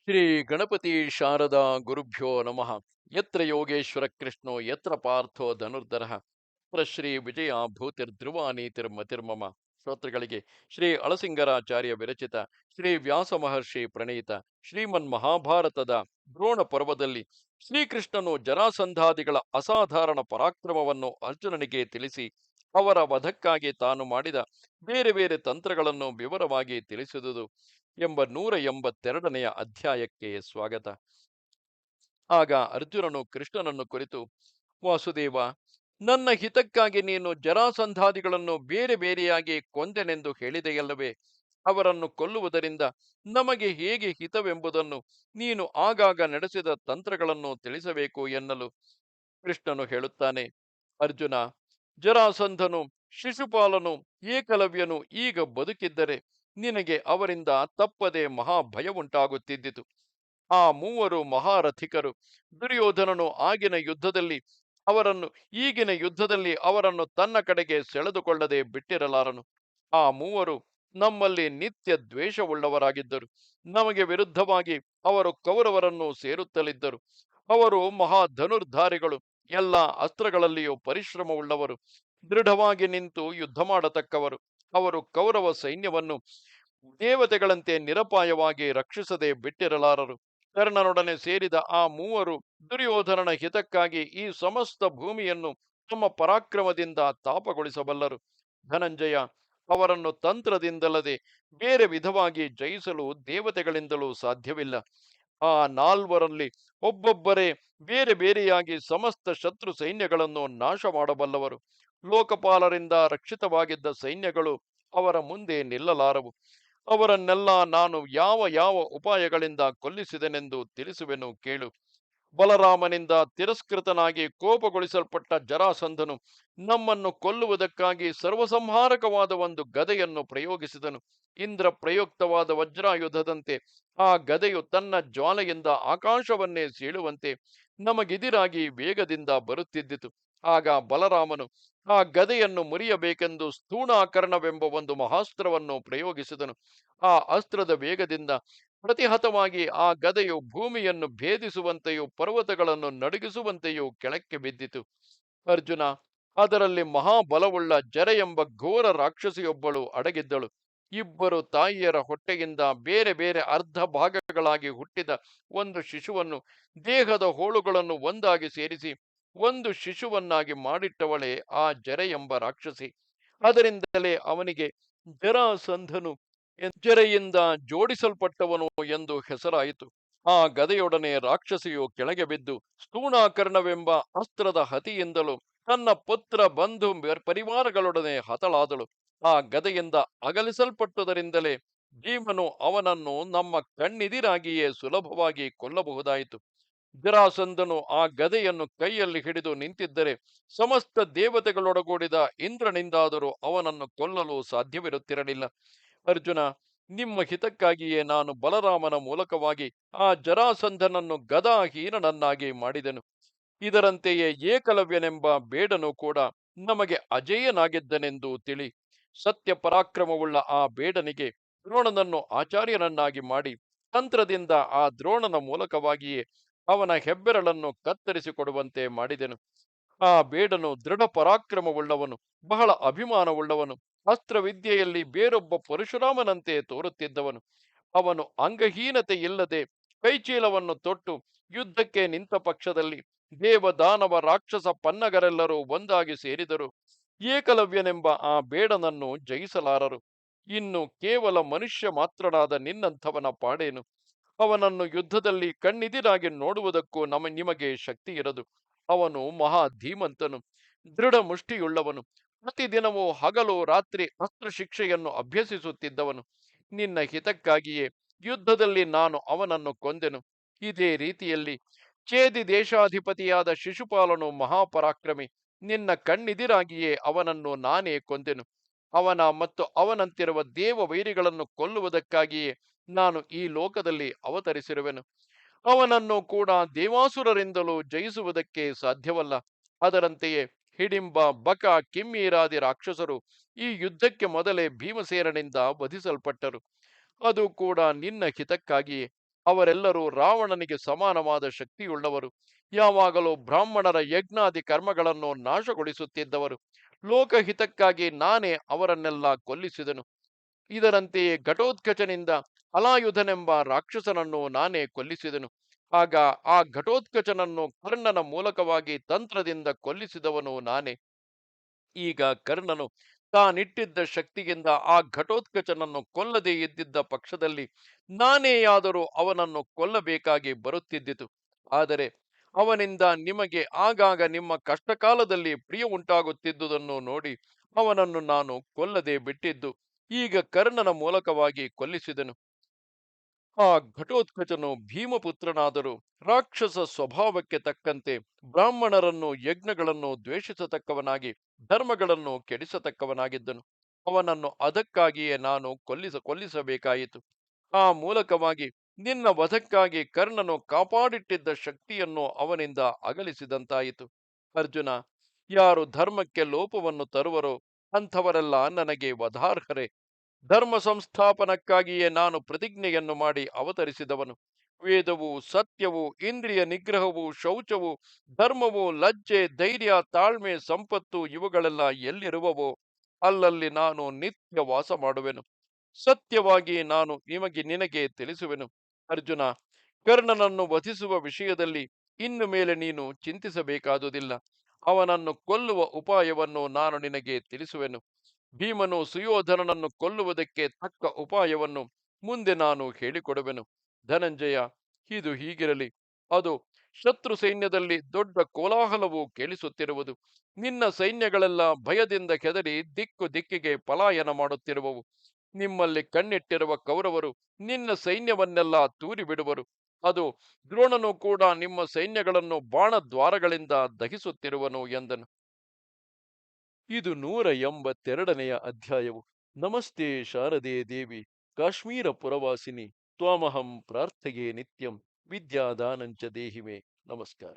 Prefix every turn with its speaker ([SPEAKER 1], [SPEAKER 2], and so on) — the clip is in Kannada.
[SPEAKER 1] ಶ್ರೀ ಗಣಪತಿ ಶಾರದಾ ಗುರುಭ್ಯೋ ನಮಃ. ಯತ್ರ ಯೋಗೇಶ್ವರ ಕೃಷ್ಣೋ ಯತ್ರ ಪಾರ್ಥೋ ಧನುರ್ಧರಃ ಶ್ರೀ ವಿಜಯ ಭೂತಿರ್ಧ್ರುವ ನೀತಿರ್ಮತಿರ್ಮಮ. ಶ್ರೋತೃಗಳಿಗೆ ಶ್ರೀ ಅಳಸಿಂಗರಾಚಾರ್ಯ ವಿರಚಿತ ಶ್ರೀ ವ್ಯಾಸ ಮಹರ್ಷಿ ಪ್ರಣೀತ ಶ್ರೀಮನ್ ಮಹಾಭಾರತದ ದ್ರೋಣ ಪರ್ವದಲ್ಲಿ ಶ್ರೀಕೃಷ್ಣನು ಜರಾಸಂಧಾದಿಗಳ ಅಸಾಧಾರಣ ಪರಾಕ್ರಮವನ್ನು ಅರ್ಜುನನಿಗೆ ತಿಳಿಸಿ ಅವರ ವಧಕ್ಕಾಗಿ ತಾನು ಮಾಡಿದ ಬೇರೆ ಬೇರೆ ತಂತ್ರಗಳನ್ನು ವಿವರವಾಗಿ ತಿಳಿಸಿದುದು ಎಂಬ 182ನೆಯ ಅಧ್ಯಾಯಕ್ಕೆ ಸ್ವಾಗತ. ಆಗ ಅರ್ಜುನನು ಕೃಷ್ಣನನ್ನು ಕುರಿತು, ವಾಸುದೇವ, ನನ್ನ ಹಿತಕ್ಕಾಗಿ ನೀನು ಜರಾಸಂಧಾದಿಗಳನ್ನು ಬೇರೆ ಬೇರೆಯಾಗಿ ಕೊಂದೆನೆಂದು ಹೇಳಿದೆಯಲ್ಲವೇ? ಅವರನ್ನು ಕೊಲ್ಲುವುದರಿಂದ ನಮಗೆ ಹೇಗೆ ಹಿತವೆಂಬುದನ್ನು ನೀನು ಆಗಾಗ ನಡೆಸಿದ ತಂತ್ರಗಳನ್ನು ತಿಳಿಸಬೇಕು ಎನ್ನಲು ಕೃಷ್ಣನು ಹೇಳುತ್ತಾನೆ, ಅರ್ಜುನ, ಜರಾಸಂಧನು, ಶಿಶುಪಾಲನು, ಏಕಲವ್ಯನು ಈಗ ಬದುಕಿದ್ದರೆ ನಿನಗೆ ಅವರಿಂದ ತಪ್ಪದೆ ಮಹಾಭಯ ಉಂಟಾಗುತ್ತಿದ್ದಿತು. ಆ ಮೂವರು ಮಹಾರಥಿಕರು, ದುರ್ಯೋಧನನು ಈಗಿನ ಯುದ್ಧದಲ್ಲಿ ಅವರನ್ನು ತನ್ನ ಕಡೆಗೆ ಸೆಳೆದುಕೊಳ್ಳದೆ ಬಿಟ್ಟಿರಲಾರನು. ಆ ಮೂವರು ನಮ್ಮಲ್ಲಿ ನಿತ್ಯ ದ್ವೇಷವುಳ್ಳವರಾಗಿದ್ದರು. ನಮಗೆ ವಿರುದ್ಧವಾಗಿ ಅವರು ಕೌರವರನ್ನು ಸೇರುತ್ತಲಿದ್ದರು. ಅವರು ಮಹಾ ಧನುರ್ಧಾರಿಗಳು, ಎಲ್ಲ ಅಸ್ತ್ರಗಳಲ್ಲಿಯೂ ಪರಿಶ್ರಮವುಳ್ಳವರು, ದೃಢವಾಗಿ ನಿಂತು ಯುದ್ಧ ಮಾಡತಕ್ಕವರು. ಅವರು ಕೌರವ ಸೈನ್ಯವನ್ನು ದೇವತೆಗಳಂತೆ ನಿರಪಾಯವಾಗಿ ರಕ್ಷಿಸದೆ ಬಿಟ್ಟಿರಲಾರರು. ಕರ್ಣನೊಡನೆ ಸೇರಿದ ಆ ಮೂವರು ದುರ್ಯೋಧನನ ಹಿತಕ್ಕಾಗಿ ಈ ಸಮಸ್ತ ಭೂಮಿಯನ್ನು ತಮ್ಮ ಪರಾಕ್ರಮದಿಂದ ತಾಪಗೊಳಿಸಬಲ್ಲರು. ಧನಂಜಯ, ಅವರನ್ನು ತಂತ್ರದಿಂದಲ್ಲದೆ ಬೇರೆ ವಿಧವಾಗಿ ಜಯಿಸಲು ದೇವತೆಗಳಿಂದಲೂ ಸಾಧ್ಯವಿಲ್ಲ. ಆ ನಾಲ್ವರಲ್ಲಿ ಒಬ್ಬೊಬ್ಬರೇ ಬೇರೆ ಬೇರೆಯಾಗಿ ಸಮಸ್ತ ಶತ್ರು ಸೈನ್ಯಗಳನ್ನು ನಾಶ ಮಾಡಬಲ್ಲವರು. ಲೋಕಪಾಲರಿಂದ ರಕ್ಷಿತವಾಗಿದ್ದ ಸೈನ್ಯಗಳು ಅವರ ಮುಂದೆ ನಿಲ್ಲಲಾರವು. ಅವರನ್ನೆಲ್ಲ ನಾನು ಯಾವ ಯಾವ ಉಪಾಯಗಳಿಂದ ಕೊಲ್ಲಿಸಿದೆನೆಂದು ತಿಳಿಸುವೆನು ಕೇಳು. ಬಲರಾಮನಿಂದ ತಿರಸ್ಕೃತನಾಗಿ ಕೋಪಗೊಳಿಸಲ್ಪಟ್ಟ ಜರಾಸಂಧನು ನಮ್ಮನ್ನು ಕೊಲ್ಲುವುದಕ್ಕಾಗಿ ಸರ್ವಸಂಹಾರಕವಾದ ಒಂದು ಗದೆಯನ್ನು ಪ್ರಯೋಗಿಸಿದನು. ಇಂದ್ರ ಪ್ರಯುಕ್ತವಾದ ವಜ್ರಾಯುಧದಂತೆ ಆ ಗದೆಯು ತನ್ನ ಜ್ವಾಲೆಯಿಂದ ಆಕಾಶವನ್ನೇ ಸೀಳುವಂತೆ ನಮಗಿದಿರಾಗಿ ವೇಗದಿಂದ ಬರುತ್ತಿದ್ದಿತು. ಆಗ ಬಲರಾಮನು ಆ ಗದೆಯನ್ನು ಮುರಿಯಬೇಕೆಂದು ಸ್ಥೂಣಾಕರ್ಣವೆಂಬ ಒಂದು ಮಹಾಸ್ತ್ರವನ್ನು ಪ್ರಯೋಗಿಸಿದನು. ಆ ಅಸ್ತ್ರದ ವೇಗದಿಂದ ಪ್ರತಿಹತವಾಗಿ ಆ ಗದೆಯು ಭೂಮಿಯನ್ನು ಭೇದಿಸುವಂತೆಯೂ ಪರ್ವತಗಳನ್ನು ನಡುಗಿಸುವಂತೆಯೂ ಕೆಳಕ್ಕೆ ಬಿದ್ದಿತು. ಅರ್ಜುನ, ಅದರಲ್ಲಿ ಮಹಾಬಲವುಳ್ಳ ಜರೆ ಎಂಬ ಘೋರ ರಾಕ್ಷಸಿಯೊಬ್ಬಳು ಅಡಗಿದ್ದಳು. ಇಬ್ಬರು ತಾಯಿಯರ ಹೊಟ್ಟೆಯಿಂದ ಬೇರೆ ಬೇರೆ ಅರ್ಧ ಭಾಗಗಳಾಗಿ ಹುಟ್ಟಿದ ಒಂದು ಶಿಶುವನ್ನು, ದೇಹದ ಹೋಳುಗಳನ್ನು ಒಂದಾಗಿ ಸೇರಿಸಿ ಒಂದು ಶಿಶುವನ್ನಾಗಿ ಮಾಡಿಟ್ಟವಳೇ ಆ ಜರೆ ಎಂಬ ರಾಕ್ಷಸಿ. ಅದರಿಂದಲೇ ಅವನಿಗೆ ಜರಾಸಂಧನು, ಜರೆಯಿಂದ ಜೋಡಿಸಲ್ಪಟ್ಟವನು ಎಂದು ಹೆಸರಾಯಿತು. ಆ ಗದೆಯೊಡನೆ ರಾಕ್ಷಸಿಯು ಕೆಳಗೆ ಬಿದ್ದು ಸ್ಥೂಣಾಕರ್ಣವೆಂಬ ಅಸ್ತ್ರದ ಹತಿಯಿಂದಲೂ ತನ್ನ ಪುತ್ರ ಬಂಧು ಪರಿವಾರಗಳೊಡನೆ ಹತಳಾದಳು. ಆ ಗದೆಯಿಂದ ಅಗಲಿಸಲ್ಪಟ್ಟುದರಿಂದಲೇ ಭೀಮನು ಅವನನ್ನು ನಮ್ಮ ಕಣ್ಣಿದಿರಾಗಿಯೇ ಸುಲಭವಾಗಿ ಕೊಲ್ಲಬಹುದಾಯಿತು. ಜರಾಸಂಧನು ಆ ಗದೆಯನ್ನು ಕೈಯಲ್ಲಿ ಹಿಡಿದು ನಿಂತಿದ್ದರೆ ಸಮಸ್ತ ದೇವತೆಗಳೊಡಗೂಡಿದ ಇಂದ್ರನಿಂದಾದರೂ ಅವನನ್ನು ಕೊಲ್ಲಲು ಸಾಧ್ಯವಿರುತ್ತಿರಲಿಲ್ಲ. ಅರ್ಜುನ, ನಿಮ್ಮ ಹಿತಕ್ಕಾಗಿಯೇ ನಾನು ಬಲರಾಮನ ಮೂಲಕವಾಗಿ ಆ ಜರಾಸಂಧನನ್ನು ಗದಾಹೀನನನ್ನಾಗಿ ಮಾಡಿದೆನು. ಇದರಂತೆಯೇ ಏಕಲವ್ಯನೆಂಬ ಬೇಡನು ಕೂಡ ನಮಗೆ ಅಜೇಯನಾಗಿದ್ದನೆಂದು ತಿಳಿ. ಸತ್ಯ ಪರಾಕ್ರಮವುಳ್ಳ ಆ ಬೇಡನಿಗೆ ದ್ರೋಣನನ್ನು ಆಚಾರ್ಯನನ್ನಾಗಿ ಮಾಡಿ ತಂತ್ರದಿಂದ ಆ ದ್ರೋಣನ ಮೂಲಕವಾಗಿಯೇ ಅವನ ಹೆಬ್ಬೆರಳನ್ನು ಕತ್ತರಿಸಿಕೊಡುವಂತೆ ಮಾಡಿದೆನು. ಆ ಬೇಡನು ದೃಢ ಪರಾಕ್ರಮವುಳ್ಳವನು, ಬಹಳ ಅಭಿಮಾನವುಳ್ಳವನು, ಅಸ್ತ್ರವಿದ್ಯೆಯಲ್ಲಿ ಬೇರೊಬ್ಬ ಪರಶುರಾಮನಂತೆ ತೋರುತ್ತಿದ್ದವನು. ಅವನು ಅಂಗಹೀನತೆ ಇಲ್ಲದೆ ಕೈಚೀಲವನ್ನು ತೊಟ್ಟು ಯುದ್ಧಕ್ಕೆ ನಿಂತ ಪಕ್ಷದಲ್ಲಿ ದೇವದಾನವ ರಾಕ್ಷಸ ಪನ್ನಗರೆಲ್ಲರೂ ಒಂದಾಗಿ ಸೇರಿದರು ಏಕಲವ್ಯನೆಂಬ ಆ ಬೇಡನನ್ನು ಜಯಿಸಲಾರರು. ಇನ್ನು ಕೇವಲ ಮನುಷ್ಯ ಮಾತ್ರನಾದ ನಿನ್ನಂಥವನ ಪಾಡೇನು? ಅವನನ್ನು ಯುದ್ಧದಲ್ಲಿ ಕಣ್ಣಿದಿರಾಗಿ ನೋಡುವುದಕ್ಕೂ ನಿಮಗೆ ಶಕ್ತಿ ಇರದು. ಅವನು ಮಹಾ ಧೀಮಂತನು, ದೃಢ ಮುಷ್ಟಿಯುಳ್ಳವನು, ಪ್ರತಿದಿನವೂ ಹಗಲು ರಾತ್ರಿ ಅಸ್ತ್ರ ಶಿಕ್ಷೆಯನ್ನು ಅಭ್ಯಸಿಸುತ್ತಿದ್ದವನು. ನಿನ್ನ ಹಿತಕ್ಕಾಗಿಯೇ ಯುದ್ಧದಲ್ಲಿ ನಾನು ಅವನನ್ನು ಕೊಂದೆನು. ಇದೇ ರೀತಿಯಲ್ಲಿ ಚೇದಿ ದೇಶಾಧಿಪತಿಯಾದ ಶಿಶುಪಾಲನು ಮಹಾಪರಾಕ್ರಮಿ. ನಿನ್ನ ಕಣ್ಣಿದಿರಾಗಿಯೇ ಅವನನ್ನು ನಾನೇ ಕೊಂದೆನು. ಅವನ ಮತ್ತು ಅವನಂತಿರುವ ದೇವ ವೈರಿಗಳನ್ನು ಕೊಲ್ಲುವುದಕ್ಕಾಗಿಯೇ ನಾನು ಈ ಲೋಕದಲ್ಲಿ ಅವತರಿಸಿರುವೆನು. ಅವನನ್ನು ಕೂಡ ದೇವಾಸುರರಿಂದಲೂ ಜಯಿಸುವುದಕ್ಕೆ ಸಾಧ್ಯವಲ್ಲ. ಅದರಂತೆಯೇ ಹಿಡಿಂಬ, ಬಕ, ಕಿಮ್ಮೀರಾದಿ ರಾಕ್ಷಸರು ಈ ಯುದ್ಧಕ್ಕೆ ಮೊದಲೇ ಭೀಮಸೇನನಿಂದ ವಧಿಸಲ್ಪಟ್ಟರು. ಅದು ಕೂಡ ನಿನ್ನ ಹಿತಕ್ಕಾಗಿಯೇ. ಅವರೆಲ್ಲರೂ ರಾವಣನಿಗೆ ಸಮಾನವಾದ ಶಕ್ತಿಯುಳ್ಳವರು. ಯಾವಾಗಲೂ ಬ್ರಾಹ್ಮಣರ ಯಜ್ಞಾದಿ ಕರ್ಮಗಳನ್ನು ನಾಶಗೊಳಿಸುತ್ತಿದ್ದವರು. ಲೋಕಹಿತಕ್ಕಾಗಿ ನಾನೇ ಅವರನ್ನೆಲ್ಲ ಕೊಲ್ಲಿಸಿದನು. ಇದರಂತೆಯೇ ಘಟೋತ್ಕಚನಿಂದ ಅಲಾಯುಧನೆಂಬ ರಾಕ್ಷಸನನ್ನು ನಾನೇ ಕೊಲ್ಲಿಸಿದನು. ಆಗ ಆ ಘಟೋತ್ಕಚನನ್ನು ಕರ್ಣನ ಮೂಲಕವಾಗಿ ತಂತ್ರದಿಂದ ಕೊಲ್ಲಿಸಿದವನು ನಾನೇ. ಈಗ ಕರ್ಣನು ತಾನಿಟ್ಟಿದ್ದ ಶಕ್ತಿಯಿಂದ ಆ ಘಟೋತ್ಕಚನನ್ನು ಕೊಲ್ಲದೆ ಇದ್ದಿದ್ದ ಪಕ್ಷದಲ್ಲಿ ನಾನೇಯಾದರೂ ಅವನನ್ನು ಕೊಲ್ಲಬೇಕಾಗಿ ಬರುತ್ತಿದ್ದಿತು. ಆದರೆ ಅವನಿಂದ ನಿಮಗೆ ಆಗಾಗ ನಿಮ್ಮ ಕಷ್ಟಕಾಲದಲ್ಲಿ ಪ್ರಿಯ ಉಂಟಾಗುತ್ತಿದ್ದುದನ್ನು ನೋಡಿ ಅವನನ್ನು ನಾನು ಕೊಲ್ಲದೆ ಬಿಟ್ಟಿದ್ದು. ಈಗ ಕರ್ಣನ ಮೂಲಕವಾಗಿ ಕೊಲ್ಲಿಸಿದನು. ಆ ಘಟೋತ್ಕಚನು ಭೀಮಪುತ್ರನಾದರೂ ರಾಕ್ಷಸ ಸ್ವಭಾವಕ್ಕೆ ತಕ್ಕಂತೆ ಬ್ರಾಹ್ಮಣರನ್ನು ಯಜ್ಞಗಳನ್ನು ದ್ವೇಷಿಸತಕ್ಕವನಾಗಿ ಧರ್ಮಗಳನ್ನು ಕೆಡಿಸತಕ್ಕವನಾಗಿದ್ದನು. ಅವನನ್ನು ಅದಕ್ಕಾಗಿಯೇ ನಾನು ಕೊಲ್ಲಿಸಬೇಕಾಯಿತು. ಆ ಮೂಲಕವಾಗಿ ನಿನ್ನ ವಧಕ್ಕಾಗಿ ಕರ್ಣನು ಕಾಪಾಡಿಟ್ಟಿದ್ದ ಶಕ್ತಿಯನ್ನು ಅವನಿಂದ ಅಗಲಿಸಿದಂತಾಯಿತು. ಅರ್ಜುನ, ಯಾರು ಧರ್ಮಕ್ಕೆ ಲೋಪವನ್ನು ತರುವರೋ ಅಂಥವರೆಲ್ಲ ನನಗೆ ವಧಾರ್ಹರೇ. ಧರ್ಮ ಸಂಸ್ಥಾಪನಕ್ಕಾಗಿಯೇ ನಾನು ಪ್ರತಿಜ್ಞೆಯನ್ನು ಮಾಡಿ ಅವತರಿಸಿದವನು. ವೇದವು, ಸತ್ಯವು, ಇಂದ್ರಿಯ ನಿಗ್ರಹವು, ಶೌಚವು, ಧರ್ಮವು, ಲಜ್ಜೆ, ಧೈರ್ಯ, ತಾಳ್ಮೆ, ಸಂಪತ್ತು ಇವುಗಳೆಲ್ಲ ಎಲ್ಲಿರುವವೋ ಅಲ್ಲಲ್ಲಿ ನಾನು ನಿತ್ಯ ವಾಸ ಮಾಡುವೆನು. ಸತ್ಯವಾಗಿ ನಾನು ನಿನಗೆ ತಿಳಿಸುವೆನು. ಅರ್ಜುನ, ಕರ್ಣನನ್ನು ವಧಿಸುವ ವಿಷಯದಲ್ಲಿ ಇನ್ನು ಮೇಲೆ ನೀನು ಚಿಂತಿಸಬೇಕಾದುದಿಲ್ಲ. ಅವನನ್ನು ಕೊಲ್ಲುವ ಉಪಾಯವನ್ನು ನಾನು ನಿನಗೆ ತಿಳಿಸುವೆನು. ಭೀಮನು ಸುಯೋಧನನನ್ನು ಕೊಲ್ಲುವುದಕ್ಕೆ ತಕ್ಕ ಉಪಾಯವನ್ನು ಮುಂದೆ ನಾನು ಹೇಳಿಕೊಡುವೆನು. ಧನಂಜಯ, ಇದು ಹೀಗಿರಲಿ. ಅದು ಶತ್ರು ಸೈನ್ಯದಲ್ಲಿ ದೊಡ್ಡ ಕೋಲಾಹಲವು ಕೇಳಿಸುತ್ತಿರುವುದು. ನಿನ್ನ ಸೈನ್ಯಗಳೆಲ್ಲ ಭಯದಿಂದ ಕೆದರಿ ದಿಕ್ಕು ದಿಕ್ಕಿಗೆ ಪಲಾಯನ ಮಾಡುತ್ತಿರುವವು. ನಿಮ್ಮಲ್ಲಿ ಕಣ್ಣಿಟ್ಟಿರುವ ಕೌರವರು ನಿನ್ನ ಸೈನ್ಯವನ್ನೆಲ್ಲ ತೂರಿ ಬಿಡುವರು. ಅದು ದ್ರೋಣನು ಕೂಡ ನಿಮ್ಮ ಸೈನ್ಯಗಳನ್ನು ಬಾಣದ್ವಾರಗಳಿಂದ ದಹಿಸುತ್ತಿರುವನು ಎಂದನು. ಇದು 182ನೆಯ ಅಧ್ಯಾಯವು. ನಮಸ್ತೆ ಶಾರದೆ ದೇವಿ, ಕಾಶ್ಮೀರ ಪುರವಾಸಿನಿ, ತ್ವಾಮಹಂ ಪ್ರಾರ್ಥೆಯೇ ನಿತ್ಯಂ, ವಿದ್ಯಾದಾನಂಚ ದೇಹಿಮೆ. ನಮಸ್ಕಾರ.